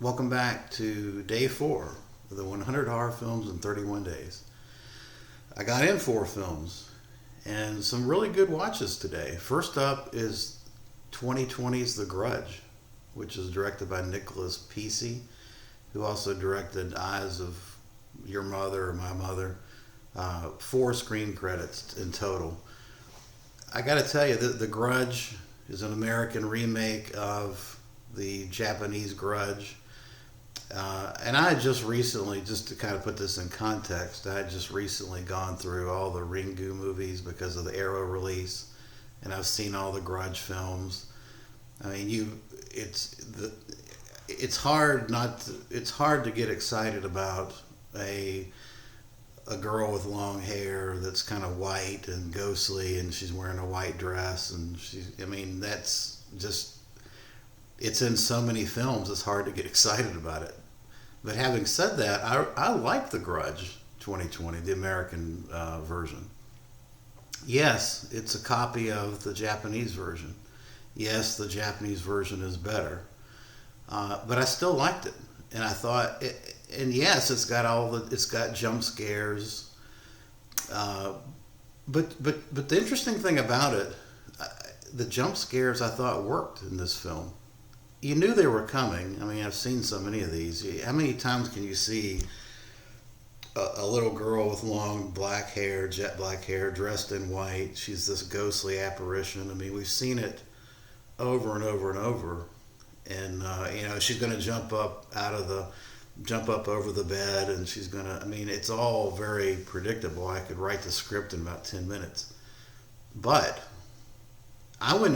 Welcome back to day four of the 100 horror films in 31 days. I got in four films and some really good watches today. First up is 2020's The Grudge, which is directed by Nicholas Pesce, who also directed Eyes of Your Mother or My Mother. Four screen credits in total. I got to tell you, The Grudge is an American remake of the Japanese Grudge. And I had just recently, just to kind of put this in context, I had just recently gone through all the Ringu movies because of the Arrow release, and I've seen all the Grudge films. I mean, it's hard it's hard to get excited about a girl with long hair that's kind of white and ghostly, and she's wearing a white dress, and that's just, it's in so many films, it's hard to get excited about it. But having said that, I like The Grudge 2020, the American version. Yes, it's a copy of the Japanese version. Yes, the Japanese version is better. But I still liked it. And I thought, and yes, it's got jump scares. But the interesting thing about it, the jump scares I thought worked in this film. You knew they were coming. I mean, I've seen so many of these. How many times can you see a little girl with long black hair, jet black hair, dressed in white? She's this ghostly apparition. I mean, we've seen it over and over and over. And she's going to jump up over the bed, and she's going to. I mean, it's all very predictable. I could write the script in about 10 minutes. But I went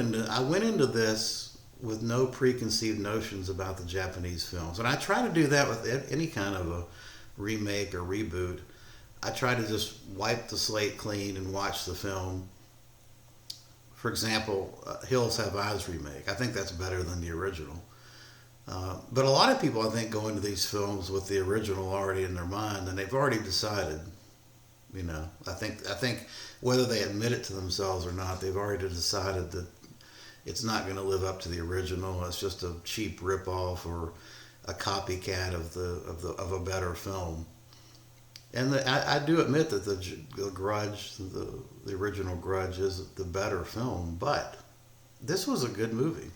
into this with no preconceived notions about the Japanese films. And I try to do that with any kind of a remake or reboot. I try to just wipe the slate clean and watch the film. For example, Hills Have Eyes remake. I think that's better than the original. But a lot of people, I think, go into these films with the original already in their mind, and they've already decided. I think whether they admit it to themselves or not, they've already decided that it's not going to live up to the original. It's just a cheap ripoff or a copycat of a better film. And I do admit that the Grudge, the original Grudge, is the better film. But this was a good movie.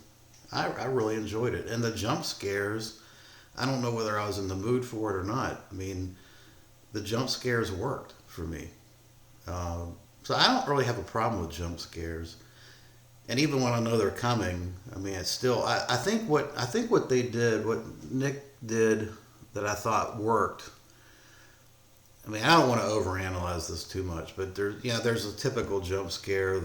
I really enjoyed it. And the jump scares, I don't know whether I was in the mood for it or not. I mean, the jump scares worked for me. So I don't really have a problem with jump scares. And even when I know they're coming, I mean, it's still. I think what they did, what Nick did, that I thought worked. I mean, I don't want to overanalyze this too much, but there's a typical jump scare.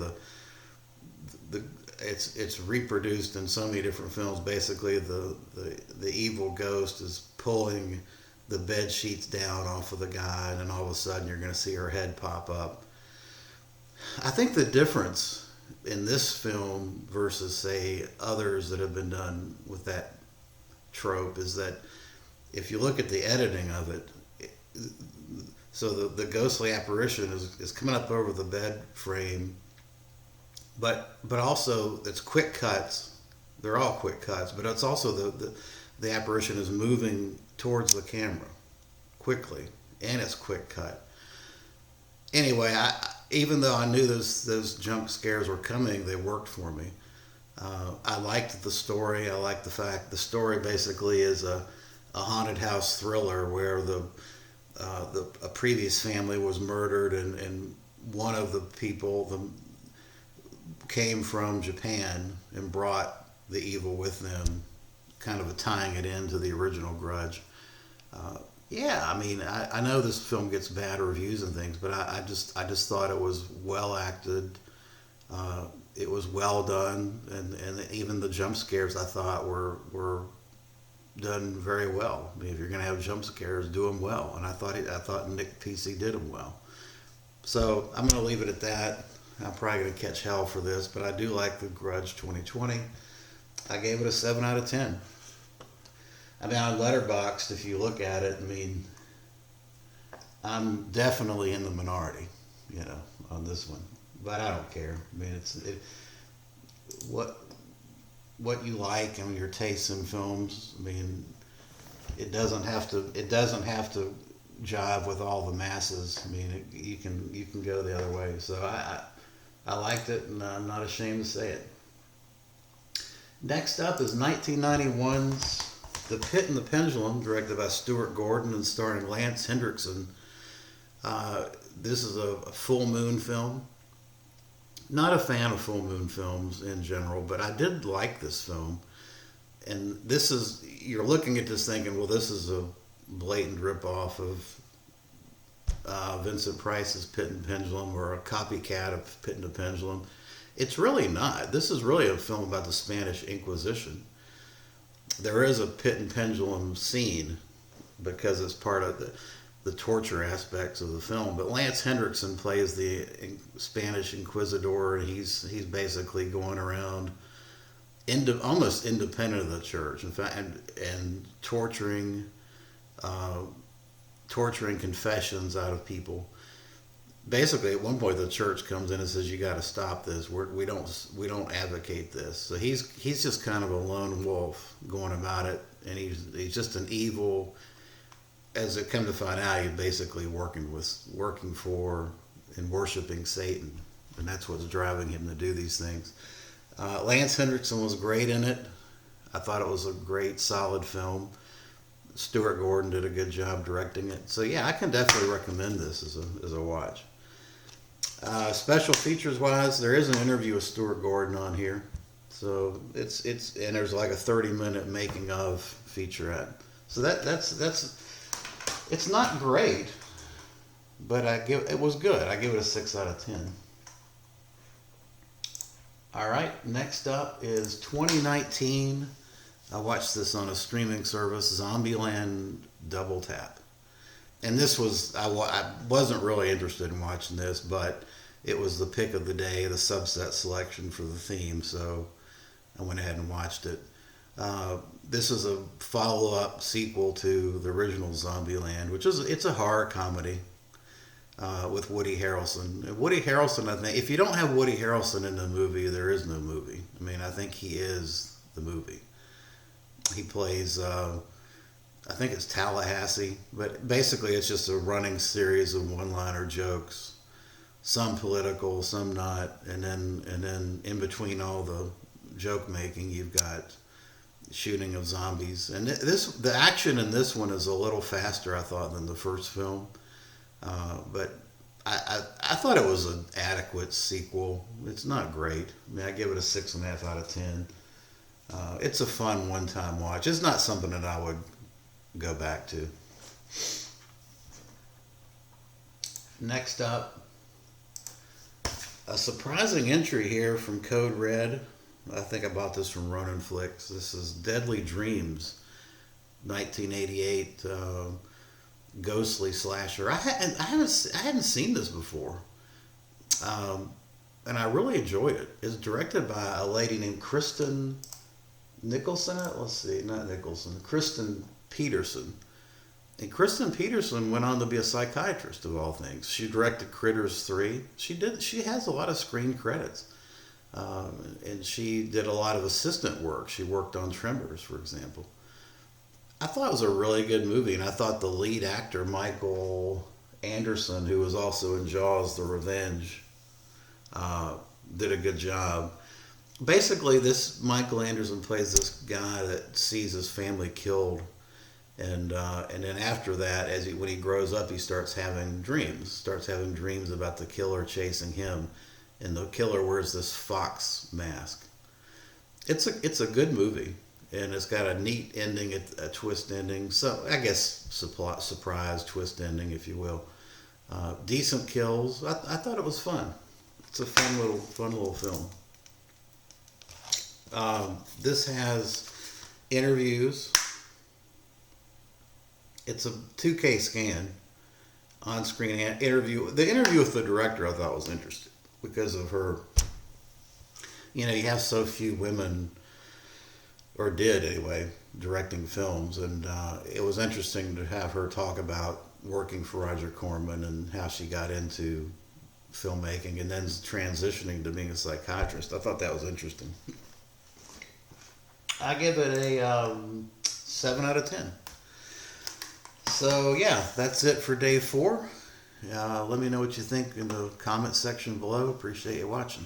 It's reproduced in so many different films. Basically, the evil ghost is pulling the bed sheets down off of the guy, and then all of a sudden you're going to see her head pop up. I think the difference in this film versus, say, others that have been done with that trope is that if you look at the editing of it, so the ghostly apparition is coming up over the bed frame, but also it's quick cuts. They're all quick cuts, but it's also the apparition is moving towards the camera quickly, and it's quick cut. Anyway, even though I knew those jump scares were coming, they worked for me. I liked the story. I liked the fact the story basically is a haunted house thriller where a previous family was murdered, and one of the people came from Japan and brought the evil with them, kind of tying it into the original Grudge. Yeah, I mean, I know this film gets bad reviews and things, but I just thought it was well acted. It was well done, and even the jump scares I thought were done very well. I mean, if you're going to have jump scares, do them well, and I thought Nick Pesce did them well. So I'm going to leave it at that. I'm probably going to catch hell for this, but I do like The Grudge 2020. I gave it a 7 out of 10. I mean, on Letterboxd, if you look at it, I mean, I'm definitely in the minority, on this one. But I don't care. I mean, what you like and your tastes in films. I mean, it doesn't have to. It doesn't have to jive with all the masses. I mean, you can go the other way. So I liked it, and I'm not ashamed to say it. Next up is 1991's The Pit and the Pendulum, directed by Stuart Gordon and starring Lance Hendrickson. This is a full moon film. Not a fan of full moon films in general, but I did like this film. And this is, you're looking at this thinking, well, this is a blatant ripoff of Vincent Price's Pit and Pendulum, or a copycat of Pit and the Pendulum. It's really not. This is really a film about the Spanish Inquisition. There is a Pit and Pendulum scene because it's part of the torture aspects of the film. But Lance Hendrickson plays the Spanish Inquisitor, and he's basically going around almost independent of the church, in fact, and torturing confessions out of people. Basically, at one point, the church comes in and says, "You got to stop this. We don't advocate this." So he's just kind of a lone wolf going about it, and he's just an evil. As it comes to find out, he's basically working for and worshiping Satan, and that's what's driving him to do these things. Lance Hendrickson was great in it. I thought it was a great, solid film. Stuart Gordon did a good job directing it. So yeah, I can definitely recommend this as a watch. Special features wise, there is an interview with Stuart Gordon on here. So it's and there's like a 30-minute making of featurette. So that's it's not great, but it was good. I give it a 6 out of 10. All right, next up is 2019. I watched this on a streaming service, Zombieland Double Tap. And this was, I wasn't really interested in watching this, but it was the pick of the day, the subset selection for the theme, so I went ahead and watched it. This is a follow-up sequel to the original Zombieland, it's a horror comedy. With Woody Harrelson. And Woody Harrelson, I think, if you don't have Woody Harrelson in the movie, there is no movie. I mean, I think he is the movie. He plays, I think it's Tallahassee, but basically it's just a running series of one-liner jokes, some political, some not, and then in between all the joke making, you've got shooting of zombies. And the action in this one is a little faster, I thought, than the first film. But I thought it was an adequate sequel. It's not great. I mean, I give it a 6.5 out of 10. It's a fun one-time watch. It's not something that I would go back to. Next up, a surprising entry here from Code Red. I think I bought this from Ronin Flicks. This is Deadly Dreams, 1988. Ghostly slasher. I hadn't seen this before, and I really enjoyed it. It's directed by a lady named Kristen Nicholson. Kristen Peterson. And Kristen Peterson went on to be a psychiatrist of all things. She directed Critters 3. She has a lot of screen credits, and she did a lot of assistant work. She worked on Tremors, for example. I thought it was a really good movie, and I thought the lead actor, Michael Anderson, who was also in Jaws: The Revenge, did a good job. Basically, this Michael Anderson plays this guy that sees his family killed, and then after that, when he grows up, he starts having dreams about the killer chasing him, and the killer wears this fox mask. It's a good movie. And it's got a neat ending, a twist ending. So I guess surprise twist ending, if you will. Decent kills. I thought it was fun. It's a fun little film. This has interviews. It's a 2K scan, on-screen interview. The interview with the director I thought was interesting because of her. You have so few women, or did anyway, directing films, and it was interesting to have her talk about working for Roger Corman and how she got into filmmaking and then transitioning to being a psychiatrist. I thought that was interesting. I give it a 7 out of 10. So yeah, that's it for day 4. Let me know what you think in the comment section below. Appreciate you watching.